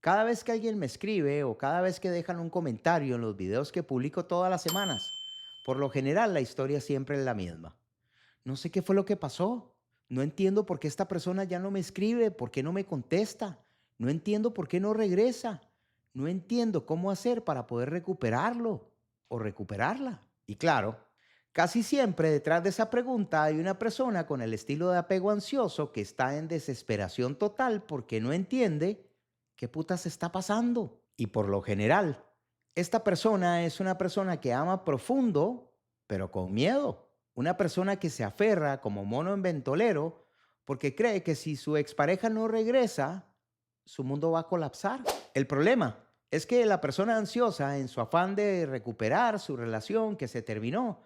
Cada vez que alguien me escribe o cada vez que dejan un comentario en los videos que publico todas las semanas, por lo general la historia siempre es la misma. No sé qué fue lo que pasó. No entiendo por qué esta persona ya no me escribe, por qué no me contesta. No entiendo por qué no regresa. No entiendo cómo hacer para poder recuperarlo o recuperarla. Y claro, casi siempre detrás de esa pregunta hay una persona con el estilo de apego ansioso que está en desesperación total porque no entiende qué putas está pasando. Y por lo general, esta persona es una persona que ama profundo, pero con miedo. Una persona que se aferra como mono en ventolero porque cree que si su expareja no regresa, su mundo va a colapsar. El problema es que la persona ansiosa, en su afán de recuperar su relación que se terminó,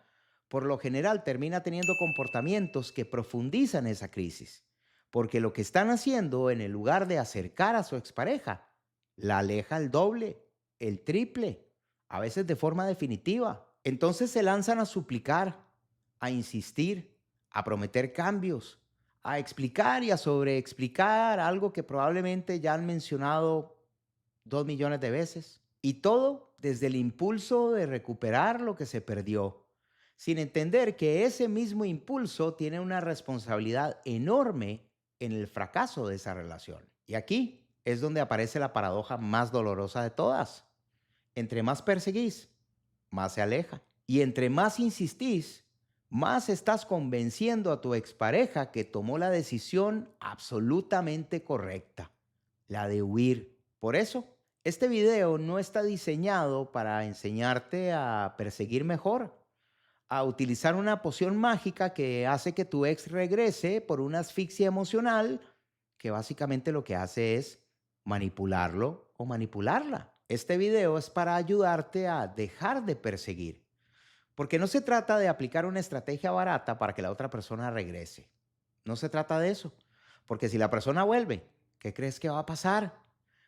por lo general termina teniendo comportamientos que profundizan esa crisis. Porque lo que están haciendo, en el lugar de acercar a su expareja, la aleja el doble, el triple, a veces de forma definitiva. Entonces se lanzan a suplicar, a insistir, a prometer cambios, a explicar y a sobreexplicar algo que probablemente ya han mencionado 2 millones de veces. Y todo desde el impulso de recuperar lo que se perdió, sin entender que ese mismo impulso tiene una responsabilidad enorme en el fracaso de esa relación. Y aquí es donde aparece la paradoja más dolorosa de todas. Entre más perseguís, más se aleja. Y entre más insistís, más estás convenciendo a tu expareja que tomó la decisión absolutamente correcta, la de huir. Por eso, este video no está diseñado para enseñarte a perseguir mejor, a utilizar una poción mágica que hace que tu ex regrese por una asfixia emocional, que básicamente lo que hace es manipularlo o manipularla. Este video es para ayudarte a dejar de perseguir, porque no se trata de aplicar una estrategia barata para que la otra persona regrese. No se trata de eso, porque si la persona vuelve, ¿qué crees que va a pasar?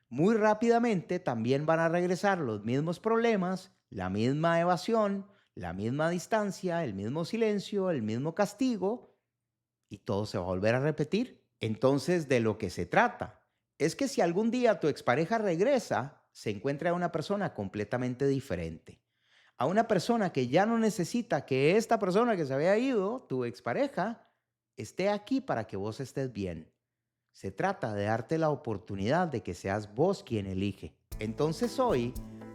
Muy rápidamente también van a regresar los mismos problemas, la misma evasión, la misma distancia, el mismo silencio, el mismo castigo, y todo se va a volver a repetir. Entonces, de lo que se trata es que si algún día tu expareja regresa, se encuentre a una persona completamente diferente. A una persona que ya no necesita que esta persona que se había ido, tu expareja, esté aquí para que vos estés bien. Se trata de darte la oportunidad de que seas vos quien elige. Entonces hoy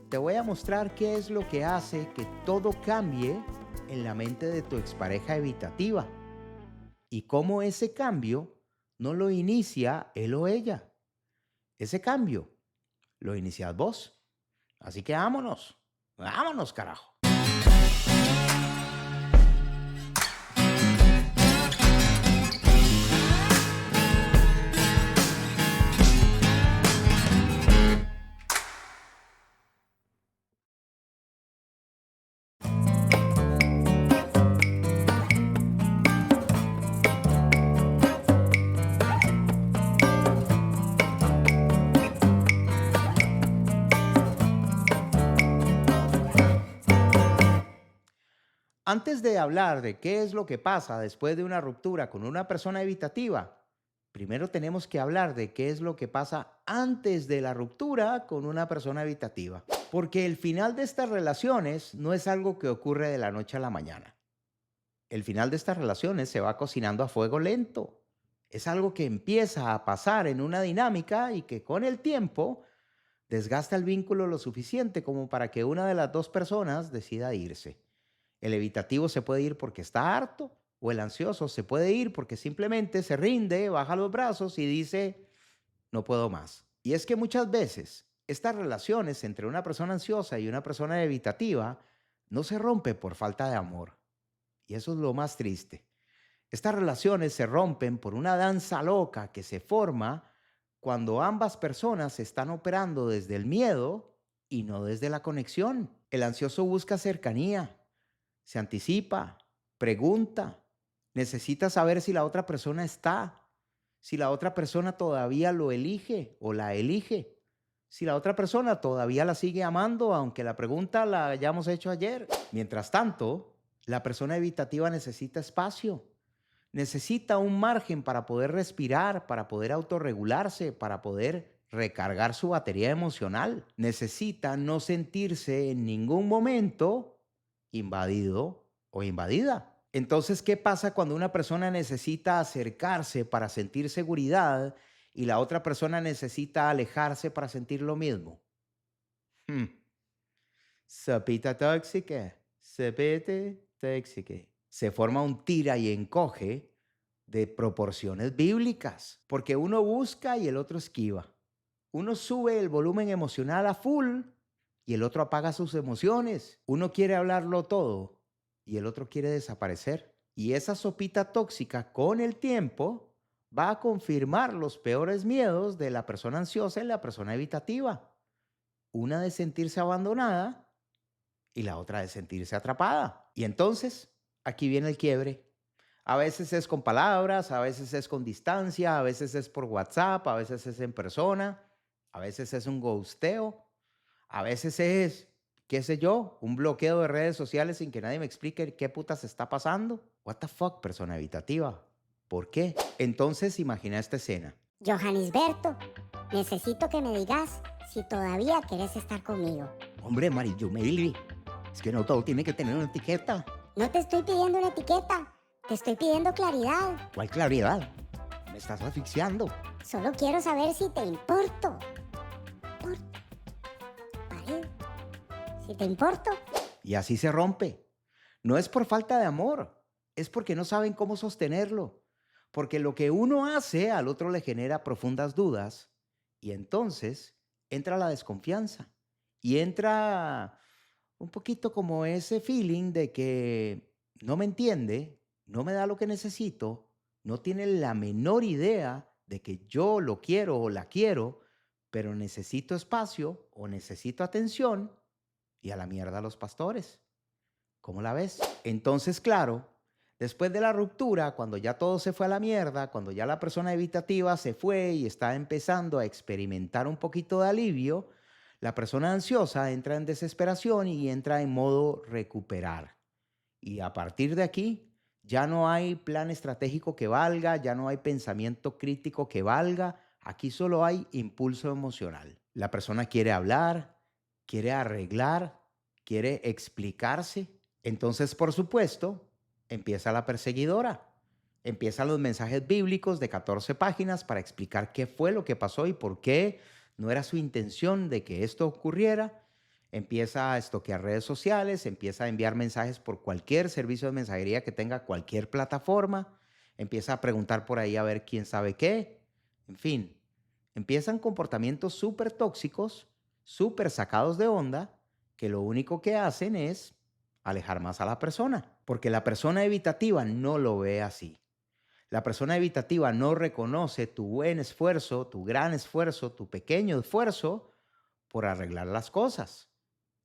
te voy a mostrar qué es lo que hace que todo cambie en la mente de tu expareja evitativa y cómo ese cambio no lo inicia él o ella. Ese cambio lo inicias vos. Así que vámonos. Vámonos, carajo. Antes de hablar de qué es lo que pasa después de una ruptura con una persona evitativa, primero tenemos que hablar de qué es lo que pasa antes de la ruptura con una persona evitativa. Porque el final de estas relaciones no es algo que ocurre de la noche a la mañana. El final de estas relaciones se va cocinando a fuego lento. Es algo que empieza a pasar en una dinámica y que con el tiempo desgasta el vínculo lo suficiente como para que una de las dos personas decida irse. El evitativo se puede ir porque está harto o el ansioso se puede ir porque simplemente se rinde, baja los brazos y dice, no puedo más. Y es que muchas veces estas relaciones entre una persona ansiosa y una persona evitativa no se rompen por falta de amor. Y eso es lo más triste. Estas relaciones se rompen por una danza loca que se forma cuando ambas personas están operando desde el miedo y no desde la conexión. El ansioso busca cercanía, se anticipa, pregunta, necesita saber si la otra persona está, si la otra persona todavía lo elige o la elige, si la otra persona todavía la sigue amando, aunque la pregunta la hayamos hecho ayer. Mientras tanto, la persona evitativa necesita espacio, necesita un margen para poder respirar, para poder autorregularse, para poder recargar su batería emocional. Necesita no sentirse en ningún momento invadido o invadida. Entonces, ¿qué pasa cuando una persona necesita acercarse para sentir seguridad y la otra persona necesita alejarse para sentir lo mismo? Hmm. Sopita tóxica, sopete tóxica. Se forma un tira y encoge de proporciones bíblicas, porque uno busca y el otro esquiva. Uno sube el volumen emocional a full y el otro apaga sus emociones. Uno quiere hablarlo todo y el otro quiere desaparecer. Y esa sopita tóxica con el tiempo va a confirmar los peores miedos de la persona ansiosa y la persona evitativa. Una de sentirse abandonada y la otra de sentirse atrapada. Y entonces, aquí viene el quiebre. A veces es con palabras, a veces es con distancia, a veces es por WhatsApp, a veces es en persona, a veces es un ghosteo, a veces es, qué sé yo, un bloqueo de redes sociales sin que nadie me explique qué putas está pasando. What the fuck, persona evitativa. ¿Por qué? Entonces, imagina esta escena. Johannisberto, necesito que me digas si todavía quieres estar conmigo. Hombre, Mary Jo Meili, es que no todo tiene que tener una etiqueta. No te estoy pidiendo una etiqueta, te estoy pidiendo claridad. ¿Cuál claridad? Me estás asfixiando. Solo quiero saber si te importo. ¿Vale? Si te importo. Y así se rompe. No es por falta de amor, es porque no saben cómo sostenerlo. Porque lo que uno hace al otro le genera profundas dudas y entonces entra la desconfianza y entra un poquito como ese feeling de que no me entiende, no me da lo que necesito, no tiene la menor idea de que yo lo quiero o la quiero, pero necesito espacio o necesito atención y a la mierda los pastores. ¿Cómo la ves? Entonces, claro, después de la ruptura, cuando ya todo se fue a la mierda, cuando ya la persona evitativa se fue y está empezando a experimentar un poquito de alivio, la persona ansiosa entra en desesperación y entra en modo recuperar. Y a partir de aquí, ya no hay plan estratégico que valga, ya no hay pensamiento crítico que valga, aquí solo hay impulso emocional. La persona quiere hablar, quiere arreglar, quiere explicarse. Entonces, por supuesto, empieza la perseguidora. Empiezan los mensajes bíblicos de 14 páginas para explicar qué fue lo que pasó y por qué no era su intención de que esto ocurriera. Empieza a estoquear redes sociales, empieza a enviar mensajes por cualquier servicio de mensajería que tenga cualquier plataforma, empieza a preguntar por ahí a ver quién sabe qué. En fin, empiezan comportamientos súper tóxicos, súper sacados de onda, que lo único que hacen es alejar más a la persona, porque la persona evitativa no lo ve así. La persona evitativa no reconoce tu buen esfuerzo, tu gran esfuerzo, tu pequeño esfuerzo por arreglar las cosas.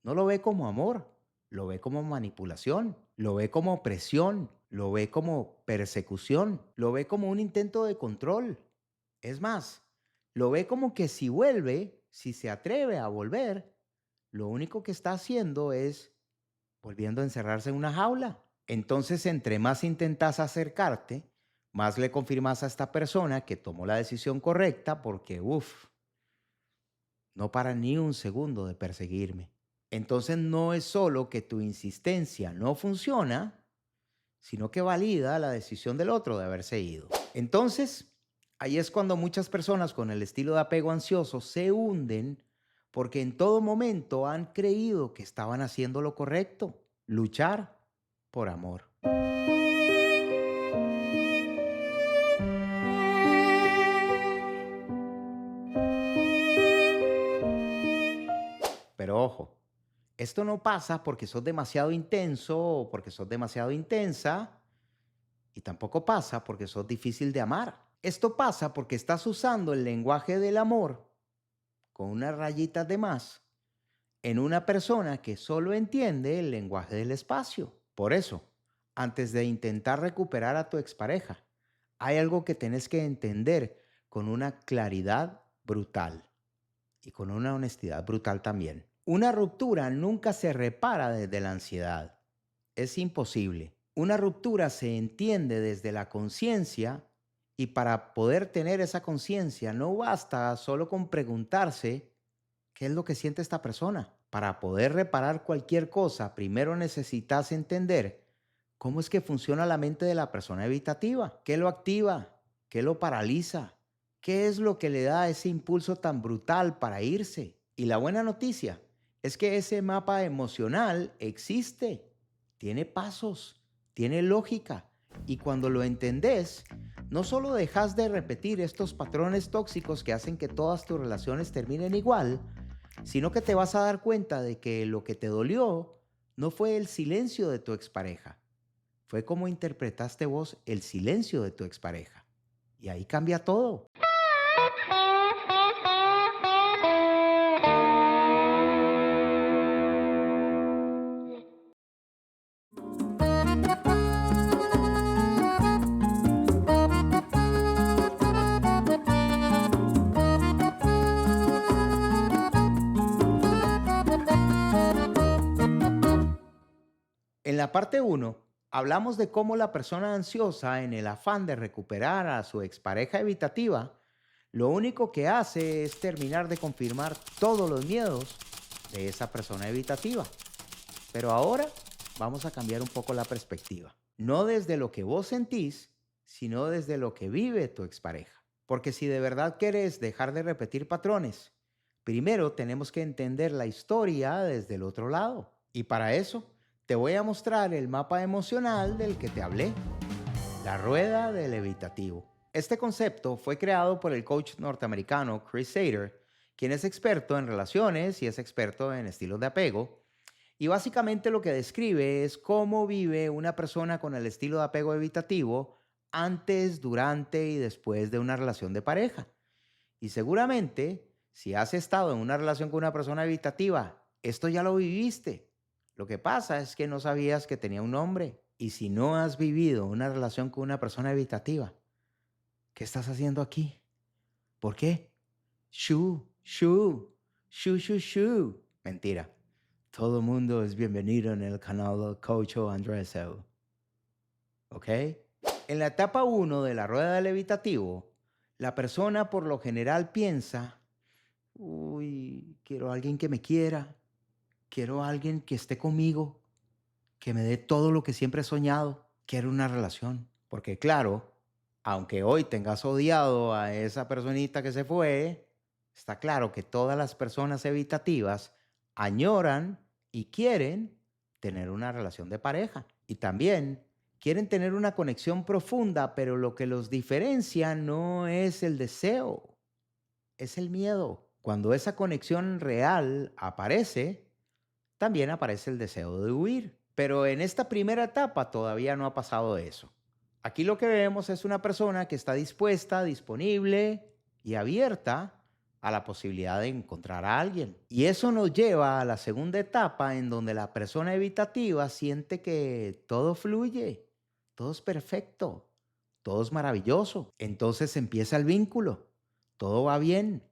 No lo ve como amor, lo ve como manipulación, lo ve como presión, lo ve como persecución, lo ve como un intento de control. Es más, lo ve como que si vuelve, si se atreve a volver, lo único que está haciendo es volviendo a encerrarse en una jaula. Entonces, entre más intentas acercarte, más le confirmas a esta persona que tomó la decisión correcta porque, no para ni un segundo de perseguirme. Entonces, no es solo que tu insistencia no funciona, sino que valida la decisión del otro de haberse ido. Entonces, ahí es cuando muchas personas con el estilo de apego ansioso se hunden porque en todo momento han creído que estaban haciendo lo correcto, luchar por amor. Pero ojo, esto no pasa porque sos demasiado intenso o porque sos demasiado intensa y tampoco pasa porque sos difícil de amar. Esto pasa porque estás usando el lenguaje del amor con unas rayitas de más en una persona que solo entiende el lenguaje del espacio. Por eso, antes de intentar recuperar a tu expareja, hay algo que tenés que entender con una claridad brutal y con una honestidad brutal también. Una ruptura nunca se repara desde la ansiedad. Es imposible. Una ruptura se entiende desde la conciencia Y para poder tener esa conciencia, no basta solo con preguntarse qué es lo que siente esta persona. Para poder reparar cualquier cosa, primero necesitas entender cómo es que funciona la mente de la persona evitativa, qué lo activa, qué lo paraliza, qué es lo que le da ese impulso tan brutal para irse. Y la buena noticia es que ese mapa emocional existe, tiene pasos, tiene lógica. Y cuando lo entendés, no solo dejas de repetir estos patrones tóxicos que hacen que todas tus relaciones terminen igual, sino que te vas a dar cuenta de que lo que te dolió no fue el silencio de tu expareja, fue cómo interpretaste vos el silencio de tu expareja. Y ahí cambia todo. En la parte uno hablamos de cómo la persona ansiosa, en el afán de recuperar a su expareja evitativa, lo único que hace es terminar de confirmar todos los miedos de esa persona evitativa. Pero ahora vamos a cambiar un poco la perspectiva. No desde lo que vos sentís, sino desde lo que vive tu expareja. Porque si de verdad querés dejar de repetir patrones, primero tenemos que entender la historia desde el otro lado. Y para eso te voy a mostrar el mapa emocional del que te hablé, la rueda del evitativo. Este concepto fue creado por el coach norteamericano Chris Sater, quien es experto en relaciones y es experto en estilos de apego. Y básicamente lo que describe es cómo vive una persona con el estilo de apego evitativo antes, durante y después de una relación de pareja. Y seguramente, si has estado en una relación con una persona evitativa, esto ya lo viviste. Lo que pasa es que no sabías que tenía un nombre. Y si no has vivido una relación con una persona evitativa, ¿qué estás haciendo aquí? ¿Por qué? Shu, shu, shu, shu, shu. Mentira. Todo mundo es bienvenido en el canal del Coach Andreso. ¿Ok? En la etapa uno de la rueda del evitativo, la persona por lo general piensa, uy, quiero a alguien que me quiera, quiero a alguien que esté conmigo, que me dé todo lo que siempre he soñado, quiero una relación. Porque claro, aunque hoy tengas odiado a esa personita que se fue, está claro que todas las personas evitativas añoran y quieren tener una relación de pareja. Y también quieren tener una conexión profunda, pero lo que los diferencia no es el deseo, es el miedo. Cuando esa conexión real aparece, también aparece el deseo de huir. Pero en esta primera etapa todavía no ha pasado eso. Aquí lo que vemos es una persona que está dispuesta, disponible y abierta a la posibilidad de encontrar a alguien. Y eso nos lleva a la segunda etapa en donde la persona evitativa siente que todo fluye, todo es perfecto, todo es maravilloso. Entonces empieza el vínculo, todo va bien,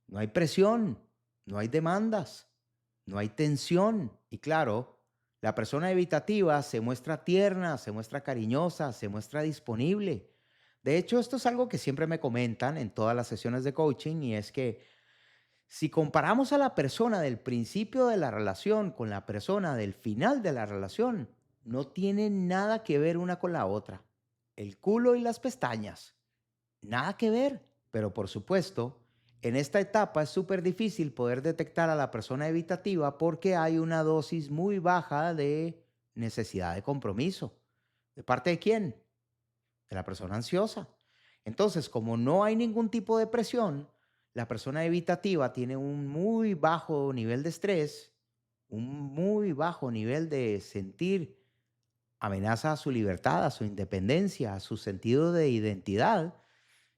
no hay presión, no hay demandas, no hay tensión. Y claro, la persona evitativa se muestra tierna, se muestra cariñosa, se muestra disponible. De hecho, esto es algo que siempre me comentan en todas las sesiones de coaching y es que si comparamos a la persona del principio de la relación con la persona del final de la relación, no tienen nada que ver una con la otra. El culo y las pestañas. Nada que ver. Pero por supuesto, en esta etapa es súper difícil poder detectar a la persona evitativa porque hay una dosis muy baja de necesidad de compromiso. ¿De parte de quién? De la persona ansiosa. Entonces, como no hay ningún tipo de presión, la persona evitativa tiene un muy bajo nivel de estrés, un muy bajo nivel de sentir amenaza a su libertad, a su independencia, a su sentido de identidad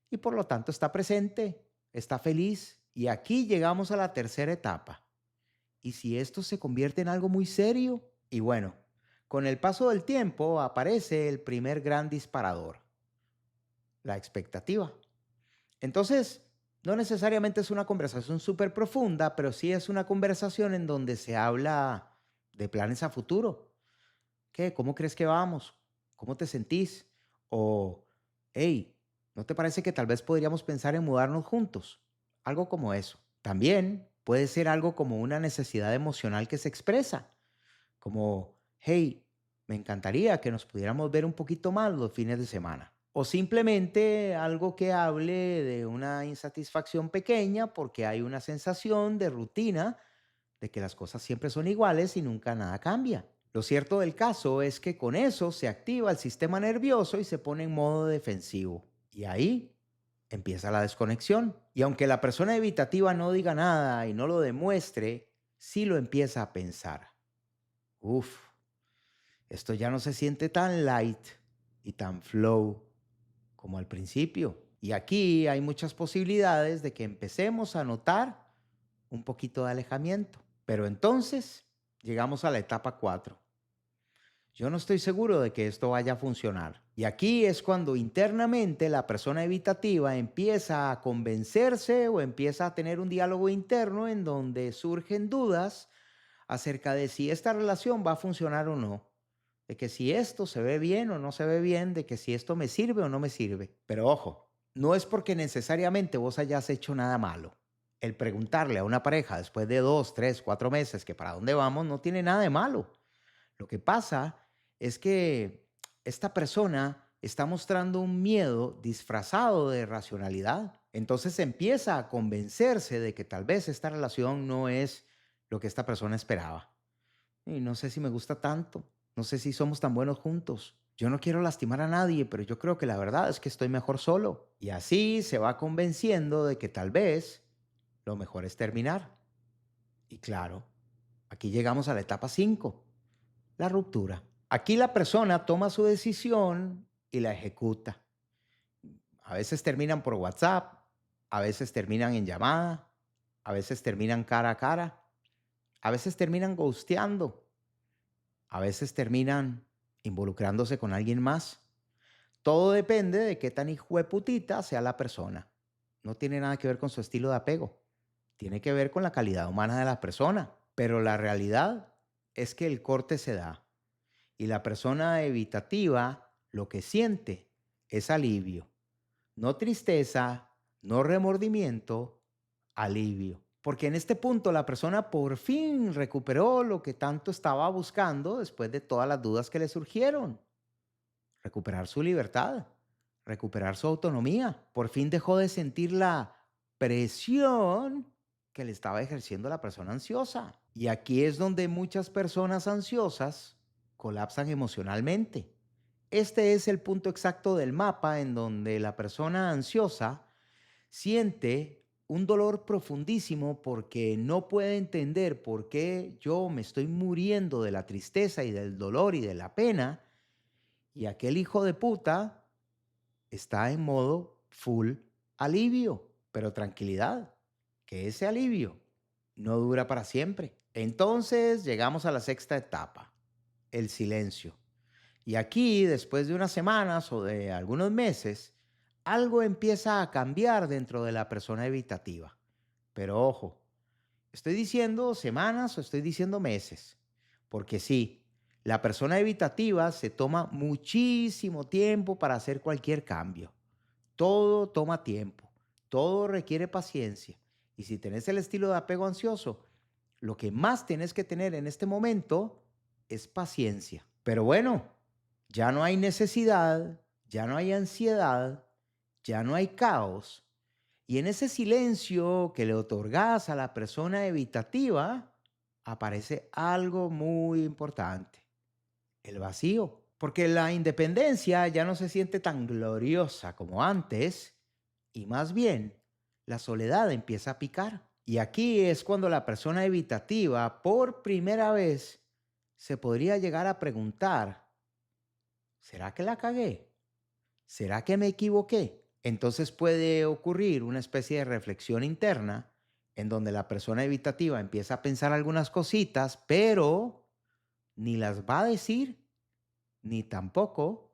y por lo tanto está presente, está feliz. Y aquí llegamos a la tercera etapa. ¿Y si esto se convierte en algo muy serio? Y bueno, con el paso del tiempo aparece el primer gran disparador, la expectativa. Entonces, no necesariamente es una conversación súper profunda, pero sí es una conversación en donde se habla de planes a futuro. ¿Qué? ¿Cómo crees que vamos? ¿Cómo te sentís? O, hey, ¿No te parece que tal vez podríamos pensar en mudarnos juntos? Algo como eso. También puede ser algo como una necesidad emocional que se expresa, como, hey, me encantaría que nos pudiéramos ver un poquito más los fines de semana. O simplemente algo que hable de una insatisfacción pequeña porque hay una sensación de rutina, de que las cosas siempre son iguales y nunca nada cambia. Lo cierto del caso es que con eso se activa el sistema nervioso y se pone en modo defensivo. Y ahí empieza la desconexión. Y aunque la persona evitativa no diga nada y no lo demuestre, sí lo empieza a pensar. Uf, esto ya no se siente tan light y tan flow como al principio. Y aquí hay muchas posibilidades de que empecemos a notar un poquito de alejamiento. Pero entonces llegamos a la etapa 4. Yo no estoy seguro de que esto vaya a funcionar. Y aquí es cuando internamente la persona evitativa empieza a convencerse o empieza a tener un diálogo interno en donde surgen dudas acerca de si esta relación va a funcionar o no, de que si esto se ve bien o no se ve bien, de que si esto me sirve o no me sirve. Pero ojo, no es porque necesariamente vos hayas hecho nada malo. El preguntarle a una pareja después de 2, 3, 4 meses que para dónde vamos no tiene nada de malo. Lo que pasa es que esta persona está mostrando un miedo disfrazado de racionalidad. Entonces empieza a convencerse de que tal vez esta relación no es lo que esta persona esperaba. Y no sé si me gusta tanto, no sé si somos tan buenos juntos. Yo no quiero lastimar a nadie, pero yo creo que la verdad es que estoy mejor solo. Y así se va convenciendo de que tal vez lo mejor es terminar. Y claro, aquí llegamos a la etapa 5, la ruptura. Aquí la persona toma su decisión y la ejecuta. A veces terminan por WhatsApp, a veces terminan en llamada, a veces terminan cara a cara, a veces terminan ghosteando, a veces terminan involucrándose con alguien más. Todo depende de qué tan hijueputita sea la persona. No tiene nada que ver con su estilo de apego. Tiene que ver con la calidad humana de la persona. Pero la realidad es que el corte se da. Y la persona evitativa lo que siente es alivio. No tristeza, no remordimiento, alivio. Porque en este punto la persona por fin recuperó lo que tanto estaba buscando después de todas las dudas que le surgieron. Recuperar su libertad, recuperar su autonomía. Por fin dejó de sentir la presión que le estaba ejerciendo la persona ansiosa. Y aquí es donde muchas personas ansiosas colapsan emocionalmente. Este es el punto exacto del mapa en donde la persona ansiosa siente un dolor profundísimo porque no puede entender por qué yo me estoy muriendo de la tristeza y del dolor y de la pena y aquel hijo de puta está en modo full alivio, pero tranquilidad, que ese alivio no dura para siempre. Entonces llegamos a la sexta etapa, el silencio. Y aquí, después de unas semanas o de algunos meses, algo empieza a cambiar dentro de la persona evitativa. Pero ojo, ¿estoy diciendo semanas o estoy diciendo meses? Porque sí, la persona evitativa se toma muchísimo tiempo para hacer cualquier cambio. Todo toma tiempo, todo requiere paciencia. Y si tenés el estilo de apego ansioso, lo que más tienes que tener en este momento es paciencia. Pero bueno, ya no hay necesidad, ya no hay ansiedad, ya no hay caos. Y en ese silencio que le otorgas a la persona evitativa, aparece algo muy importante, el vacío. Porque la independencia ya no se siente tan gloriosa como antes y más bien la soledad empieza a picar. Y aquí es cuando la persona evitativa por primera vez se podría llegar a preguntar, ¿será que la cagué? ¿Será que me equivoqué? Entonces puede ocurrir una especie de reflexión interna en donde la persona evitativa empieza a pensar algunas cositas, pero ni las va a decir, ni tampoco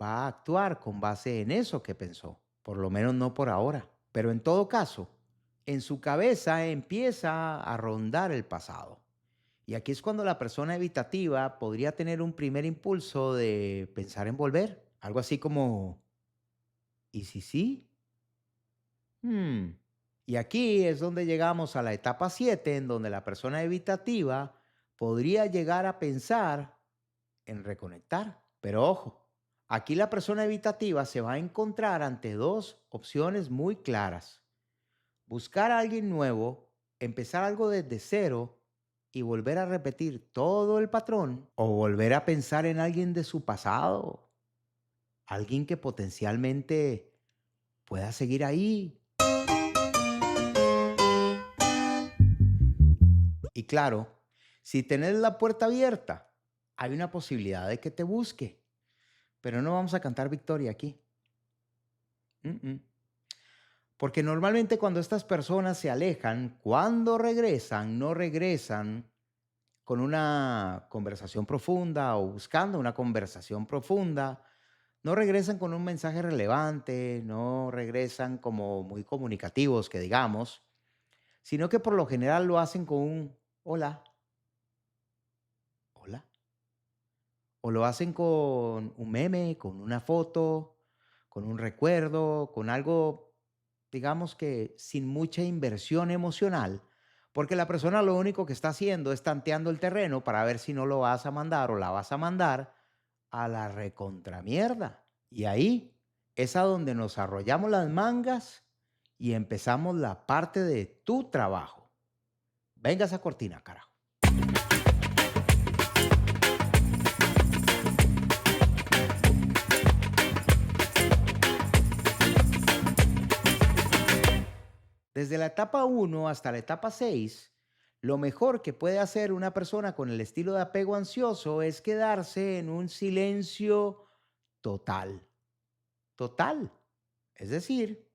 va a actuar con base en eso que pensó, por lo menos no por ahora. Pero en todo caso, en su cabeza empieza a rondar el pasado. Y aquí es cuando la persona evitativa podría tener un primer impulso de pensar en volver, algo así como, ¿Y si sí? Hmm. Y aquí es donde llegamos a la etapa 7, en donde la persona evitativa podría llegar a pensar en reconectar. Pero ojo, aquí la persona evitativa se va a encontrar ante dos opciones muy claras. Buscar a alguien nuevo, empezar algo desde cero y volver a repetir todo el patrón, o volver a pensar en alguien de su pasado, alguien que potencialmente pueda seguir ahí. Y claro, si tenés la puerta abierta, hay una posibilidad de que te busque, pero no vamos a cantar victoria aquí. Mm, mm. Porque normalmente cuando estas personas se alejan, cuando regresan, no regresan con una conversación profunda o buscando una conversación profunda, no regresan con un mensaje relevante, no regresan como muy comunicativos, que digamos, sino que por lo general lo hacen con un hola, hola, o lo hacen con un meme, con una foto, con un recuerdo, con algo, digamos que sin mucha inversión emocional, porque la persona lo único que está haciendo es tanteando el terreno para ver si no lo vas a mandar o la vas a mandar a la recontramierda. Y ahí es a donde nos arrollamos las mangas y empezamos la parte de tu trabajo. Venga esa cortina, carajo. Desde la etapa 1 hasta la etapa 6, lo mejor que puede hacer una persona con el estilo de apego ansioso es quedarse en un silencio total, total. Es decir,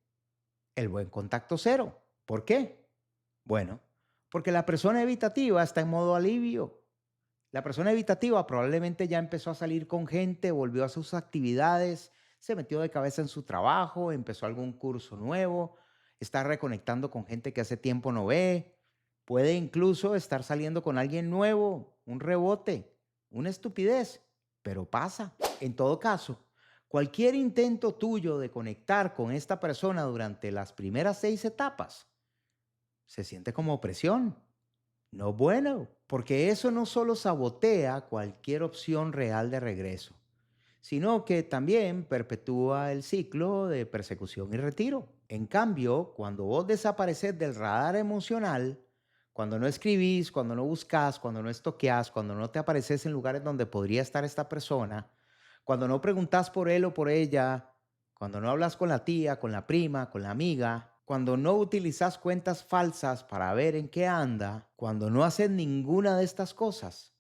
el buen contacto cero. ¿Por qué? Bueno, porque la persona evitativa está en modo alivio. La persona evitativa probablemente ya empezó a salir con gente, volvió a sus actividades, se metió de cabeza en su trabajo, empezó algún curso nuevo, está reconectando con gente que hace tiempo no ve, puede incluso estar saliendo con alguien nuevo, un rebote, una estupidez, pero pasa. En todo caso, cualquier intento tuyo de conectar con esta persona durante las primeras 6 etapas se siente como presión. No bueno, porque eso no solo sabotea cualquier opción real de regreso, sino que también perpetúa el ciclo de persecución y retiro. En cambio, cuando vos desapareces del radar emocional, cuando no escribís, cuando no buscas, cuando no estoqueás, cuando no te apareces en lugares donde podría estar esta persona, cuando no preguntas por él o por ella, cuando no hablas con la tía, con la prima, con la amiga, cuando no utilizas cuentas falsas para ver en qué anda, cuando no haces ninguna de estas cosas,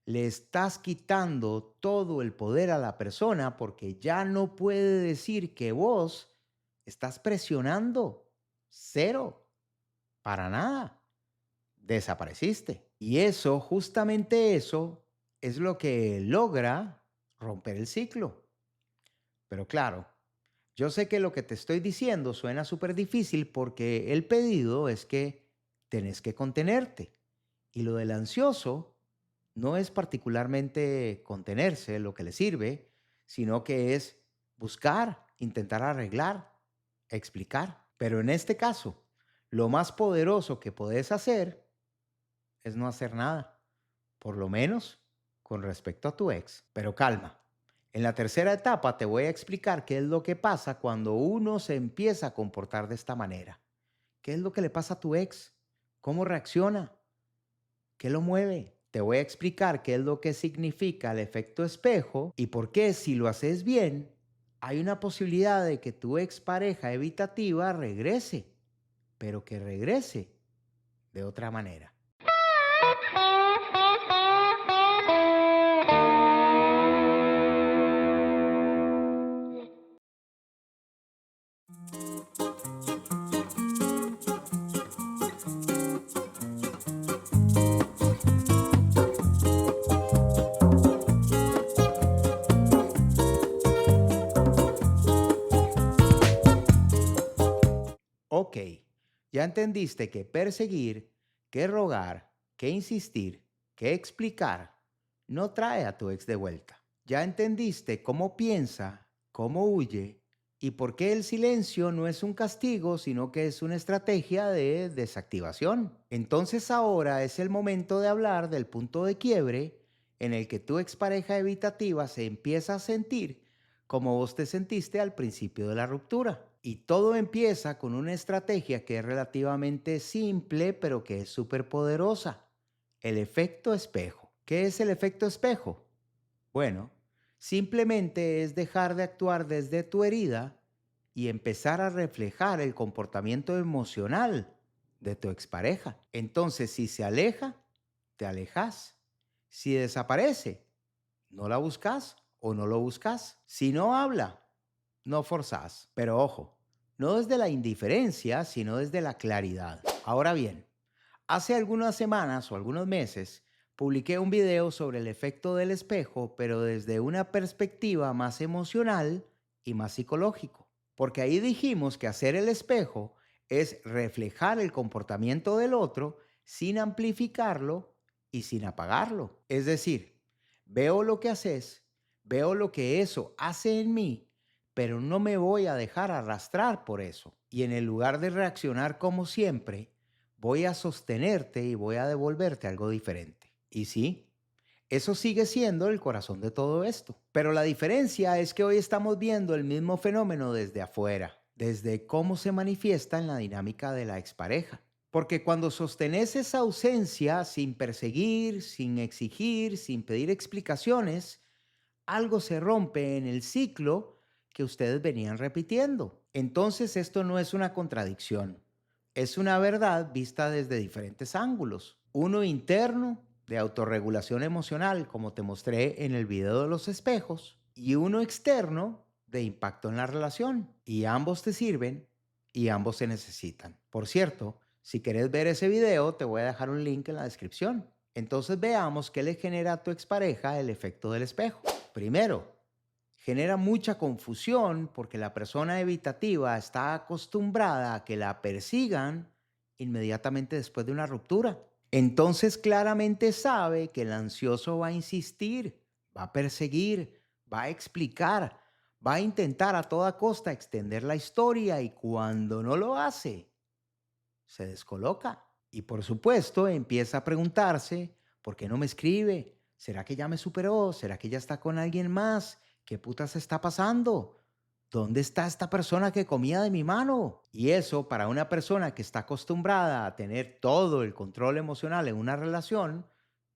le estás quitando todo el poder a la persona porque ya no puede decir que vos estás presionando. Cero. Para nada. Desapareciste. Y eso, justamente eso, es lo que logra romper el ciclo. Pero claro, yo sé que lo que te estoy diciendo suena súper difícil porque el pedido es que tenés que contenerte. Y lo del ansioso no es particularmente contenerse lo que le sirve, sino que es buscar, intentar arreglar, explicar. Pero en este caso, lo más poderoso que podés hacer es no hacer nada, por lo menos con respecto a tu ex. Pero calma. En la tercera etapa te voy a explicar qué es lo que pasa cuando uno se empieza a comportar de esta manera. ¿Qué es lo que le pasa a tu ex? ¿Cómo reacciona? ¿Qué lo mueve? Te voy a explicar qué es lo que significa el efecto espejo y por qué si lo haces bien, hay una posibilidad de que tu expareja evitativa regrese, pero que regrese de otra manera. Ok, ya entendiste que perseguir, que rogar, que insistir, que explicar no trae a tu ex de vuelta. Ya entendiste cómo piensa, cómo huye, y por qué el silencio no es un castigo, sino que es una estrategia de desactivación. Entonces ahora es el momento de hablar del punto de quiebre en el que tu expareja evitativa se empieza a sentir como vos te sentiste al principio de la ruptura. Y todo empieza con una estrategia que es relativamente simple, pero que es súper poderosa. El efecto espejo. ¿Qué es el efecto espejo? Bueno, simplemente es dejar de actuar desde tu herida y empezar a reflejar el comportamiento emocional de tu expareja. Entonces, si se aleja, te alejas. Si desaparece, no la buscas o no lo buscas. Si no habla, no forzás. Pero ojo, no desde la indiferencia, sino desde la claridad. Ahora bien, hace algunas semanas o algunos meses publiqué un video sobre el efecto del espejo, pero desde una perspectiva más emocional y más psicológico. Porque ahí dijimos que hacer el espejo es reflejar el comportamiento del otro sin amplificarlo y sin apagarlo. Es decir, veo lo que haces, veo lo que eso hace en mí, pero no me voy a dejar arrastrar por eso. Y en el lugar de reaccionar como siempre, voy a sostenerte y voy a devolverte algo diferente. Y sí, eso sigue siendo el corazón de todo esto. Pero la diferencia es que hoy estamos viendo el mismo fenómeno desde afuera, desde cómo se manifiesta en la dinámica de la expareja. Porque cuando sostenes esa ausencia sin perseguir, sin exigir, sin pedir explicaciones, algo se rompe en el ciclo que ustedes venían repitiendo. Entonces esto no es una contradicción, es una verdad vista desde diferentes ángulos. Uno interno, de autorregulación emocional, como te mostré en el video de los espejos, y uno externo, de impacto en la relación. Y ambos te sirven y ambos se necesitan. Por cierto, si quieres ver ese video, te voy a dejar un link en la descripción. Entonces veamos qué le genera a tu expareja el efecto del espejo. Primero, genera mucha confusión porque la persona evitativa está acostumbrada a que la persigan inmediatamente después de una ruptura. Entonces claramente sabe que el ansioso va a insistir, va a perseguir, va a explicar, va a intentar a toda costa extender la historia y cuando no lo hace, se descoloca. Y por supuesto empieza a preguntarse, ¿por qué no me escribe? ¿Será que ya me superó? ¿Será que ya está con alguien más? ¿Qué putas está pasando? ¿Dónde está esta persona que comía de mi mano? Y eso para una persona que está acostumbrada a tener todo el control emocional en una relación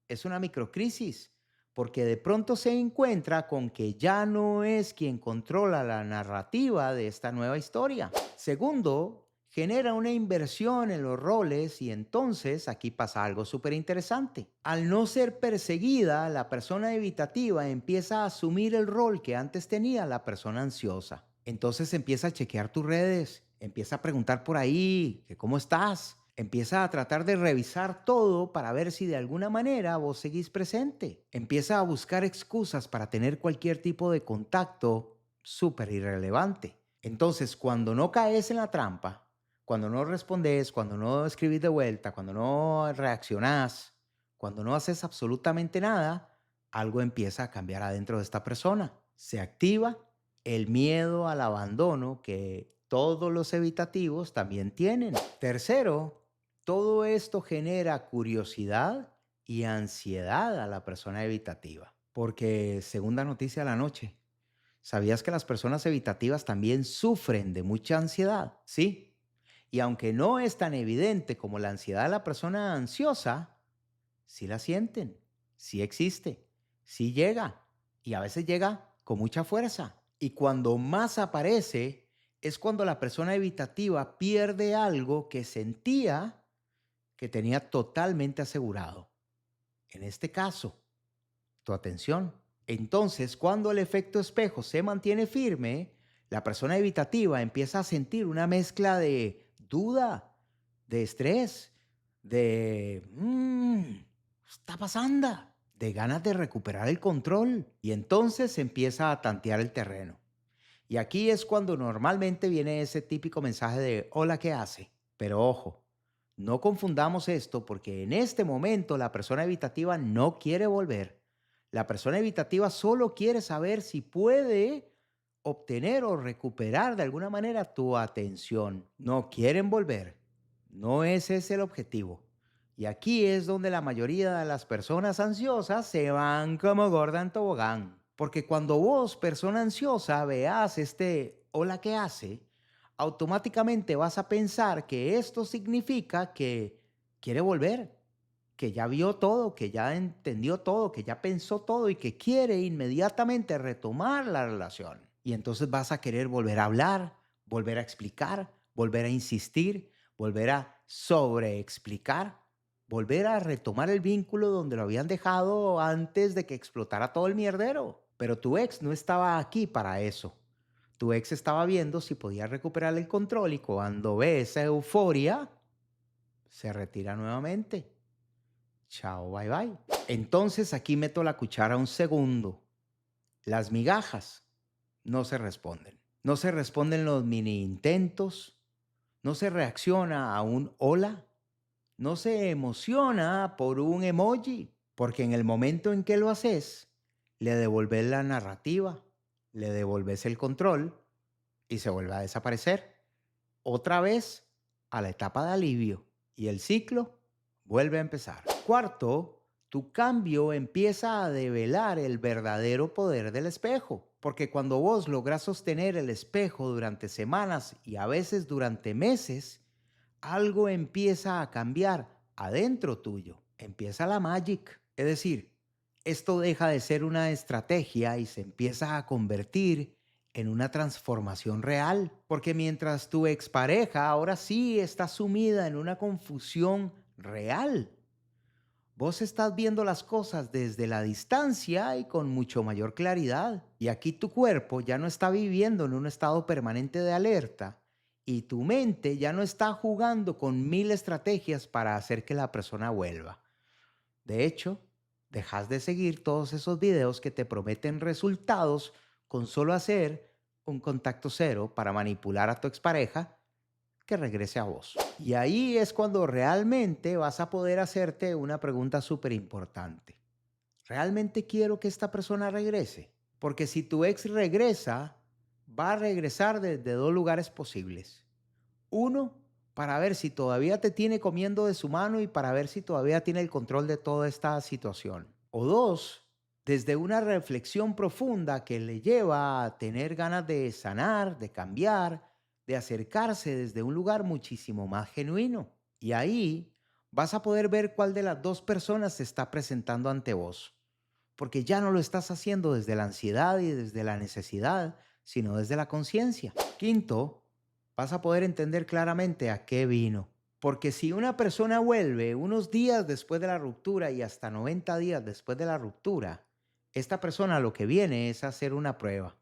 es una microcrisis, porque de pronto se encuentra con que ya no es quien controla la narrativa de esta nueva historia. Segundo, genera una inversión en los roles y entonces aquí pasa algo súper interesante. Al no ser perseguida, la persona evitativa empieza a asumir el rol que antes tenía la persona ansiosa. Entonces empieza a chequear tus redes, empieza a preguntar por ahí, que cómo estás, empieza a tratar de revisar todo para ver si de alguna manera vos seguís presente. Empieza a buscar excusas para tener cualquier tipo de contacto súper irrelevante. Entonces, cuando no caes en la trampa, cuando no respondes, cuando no escribís de vuelta, cuando no reaccionás, cuando no haces absolutamente nada, algo empieza a cambiar adentro de esta persona. Se activa el miedo al abandono que todos los evitativos también tienen. Tercero, todo esto genera curiosidad y ansiedad a la persona evitativa. Porque, segunda noticia de la noche, ¿sabías que las personas evitativas también sufren de mucha ansiedad? Sí. Y aunque no es tan evidente como la ansiedad de la persona ansiosa, sí la sienten, sí existe, sí llega y a veces llega con mucha fuerza. Y cuando más aparece es cuando la persona evitativa pierde algo que sentía que tenía totalmente asegurado. En este caso, tu atención. Entonces, cuando el efecto espejo se mantiene firme, la persona evitativa empieza a sentir una mezcla de duda, de estrés, de ¿qué está pasando? De ganas de recuperar el control. Y entonces empieza a tantear el terreno. Y aquí es cuando normalmente viene ese típico mensaje de hola, ¿qué hace? Pero ojo, no confundamos esto porque en este momento la persona evitativa no quiere volver. La persona evitativa solo quiere saber si puede obtener o recuperar de alguna manera tu atención. No quieren volver. No ese es el objetivo. Y aquí es donde la mayoría de las personas ansiosas se van como gorda en tobogán. Porque cuando vos, persona ansiosa, veas este hola que hace, automáticamente vas a pensar que esto significa que quiere volver, que ya vio todo, que ya entendió todo, que ya pensó todo y que quiere inmediatamente retomar la relación. Y entonces vas a querer volver a hablar, volver a explicar, volver a insistir, volver a sobreexplicar, volver a retomar el vínculo donde lo habían dejado antes de que explotara todo el mierdero. Pero tu ex no estaba aquí para eso. Tu ex estaba viendo si podía recuperar el control y cuando ve esa euforia, se retira nuevamente. Chao, bye bye. Entonces aquí meto la cuchara un segundo. Las migajas no se responden. No se responden los mini intentos. No se reacciona a un hola. No se emociona por un emoji. Porque en el momento en que lo haces, le devolves la narrativa, le devolves el control y se vuelve a desaparecer. Otra vez a la etapa de alivio y el ciclo vuelve a empezar. Cuarto, tu cambio empieza a develar el verdadero poder del espejo, porque cuando vos logras sostener el espejo durante semanas y a veces durante meses, algo empieza a cambiar adentro tuyo. Empieza la magic, es decir, esto deja de ser una estrategia y se empieza a convertir en una transformación real, porque mientras tu expareja ahora sí está sumida en una confusión real, vos estás viendo las cosas desde la distancia y con mucho mayor claridad. Y aquí tu cuerpo ya no está viviendo en un estado permanente de alerta y tu mente ya no está jugando con mil estrategias para hacer que la persona vuelva. De hecho, dejas de seguir todos esos videos que te prometen resultados con solo hacer un contacto cero para manipular a tu expareja que regrese a vos. Y ahí es cuando realmente vas a poder hacerte una pregunta súper importante. ¿Realmente quiero que esta persona regrese? Porque si tu ex regresa, va a regresar desde dos lugares posibles. Uno, para ver si todavía te tiene comiendo de su mano y para ver si todavía tiene el control de toda esta situación. O dos, desde una reflexión profunda que le lleva a tener ganas de sanar, de cambiar, de acercarse desde un lugar muchísimo más genuino. Y ahí vas a poder ver cuál de las dos personas se está presentando ante vos. Porque ya no lo estás haciendo desde la ansiedad y desde la necesidad, sino desde la conciencia. Quinto, vas a poder entender claramente a qué vino. Porque si una persona vuelve unos días después de la ruptura y hasta 90 días después de la ruptura, esta persona lo que viene es a hacer una prueba.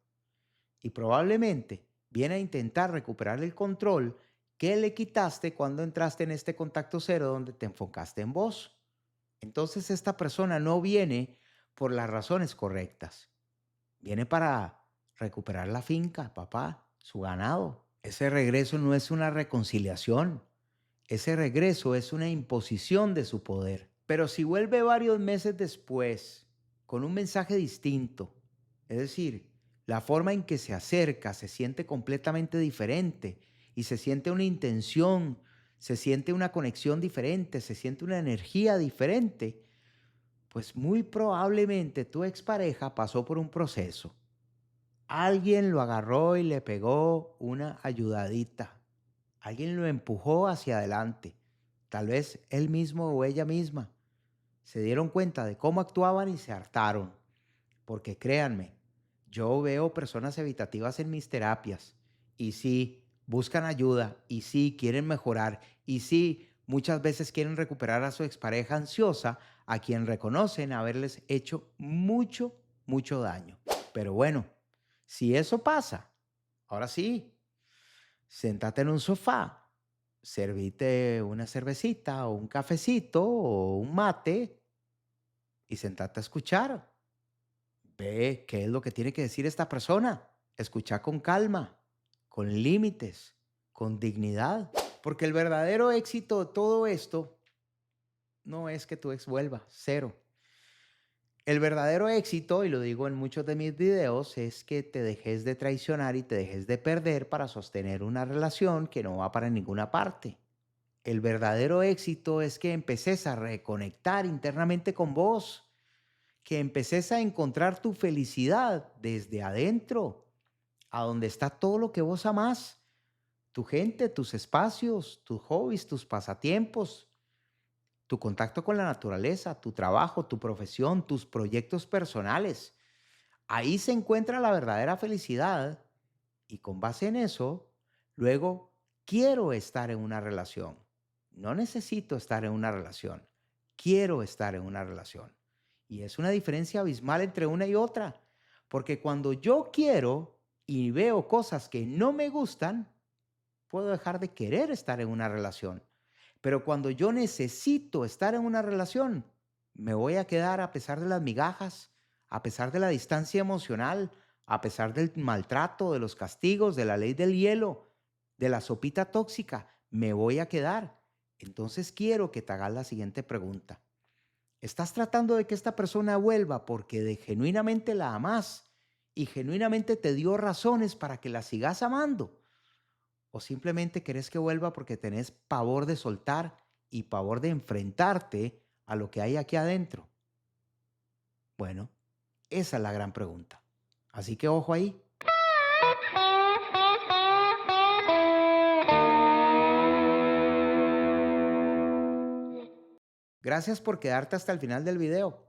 Y probablemente viene a intentar recuperar el control que le quitaste cuando entraste en este contacto cero donde te enfocaste en vos. Entonces esta persona no viene por las razones correctas. Viene para recuperar la finca, papá, su ganado. Ese regreso no es una reconciliación. Ese regreso es una imposición de su poder. Pero si vuelve varios meses después, con un mensaje distinto, es decir, la forma en que se acerca se siente completamente diferente y se siente una intención, se siente una conexión diferente, se siente una energía diferente, pues muy probablemente tu expareja pasó por un proceso. Alguien lo agarró y le pegó una ayudadita. Alguien lo empujó hacia adelante. Tal vez él mismo o ella misma. Se dieron cuenta de cómo actuaban y se hartaron. Porque créanme, yo veo personas evitativas en mis terapias. Y sí, buscan ayuda. Y sí, quieren mejorar. Y sí, muchas veces quieren recuperar a su expareja ansiosa, a quien reconocen haberles hecho mucho, mucho daño. Pero bueno, si eso pasa, ahora sí, séntate en un sofá, servite una cervecita o un cafecito o un mate y sentate a escuchar. Ve qué es lo que tiene que decir esta persona. Escucha con calma, con límites, con dignidad. Porque el verdadero éxito de todo esto no es que tu ex vuelva, cero. El verdadero éxito, y lo digo en muchos de mis videos, es que te dejes de traicionar y te dejes de perder para sostener una relación que no va para ninguna parte. El verdadero éxito es que empeces a reconectar internamente con vos, que empeces a encontrar tu felicidad desde adentro, a donde está todo lo que vos amás, tu gente, tus espacios, tus hobbies, tus pasatiempos, tu contacto con la naturaleza, tu trabajo, tu profesión, tus proyectos personales. Ahí se encuentra la verdadera felicidad y con base en eso, luego quiero estar en una relación. No necesito estar en una relación. Quiero estar en una relación. Y es una diferencia abismal entre una y otra. Porque cuando yo quiero y veo cosas que no me gustan, puedo dejar de querer estar en una relación. Pero cuando yo necesito estar en una relación, me voy a quedar a pesar de las migajas, a pesar de la distancia emocional, a pesar del maltrato, de los castigos, de la ley del hielo, de la sopita tóxica, me voy a quedar. Entonces quiero que te hagas la siguiente pregunta. ¿Estás tratando de que esta persona vuelva porque genuinamente la amas y genuinamente te dio razones para que la sigas amando? ¿O simplemente querés que vuelva porque tenés pavor de soltar y pavor de enfrentarte a lo que hay aquí adentro? Bueno, esa es la gran pregunta. Así que ojo ahí. Gracias por quedarte hasta el final del video.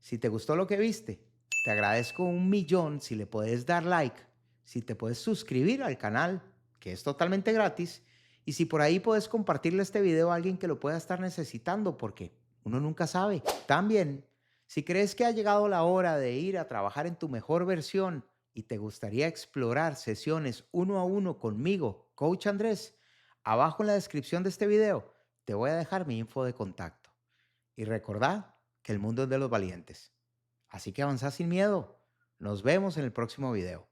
Si te gustó lo que viste, te agradezco 1.000.000 si le puedes dar like, si te puedes suscribir al canal, que es totalmente gratis, y si por ahí puedes compartirle este video a alguien que lo pueda estar necesitando, porque uno nunca sabe. También, si crees que ha llegado la hora de ir a trabajar en tu mejor versión y te gustaría explorar sesiones 1 a 1 conmigo, Coach Andrés, abajo en la descripción de este video te voy a dejar mi info de contacto. Y recordad que el mundo es de los valientes. Así que avanzá sin miedo. Nos vemos en el próximo video.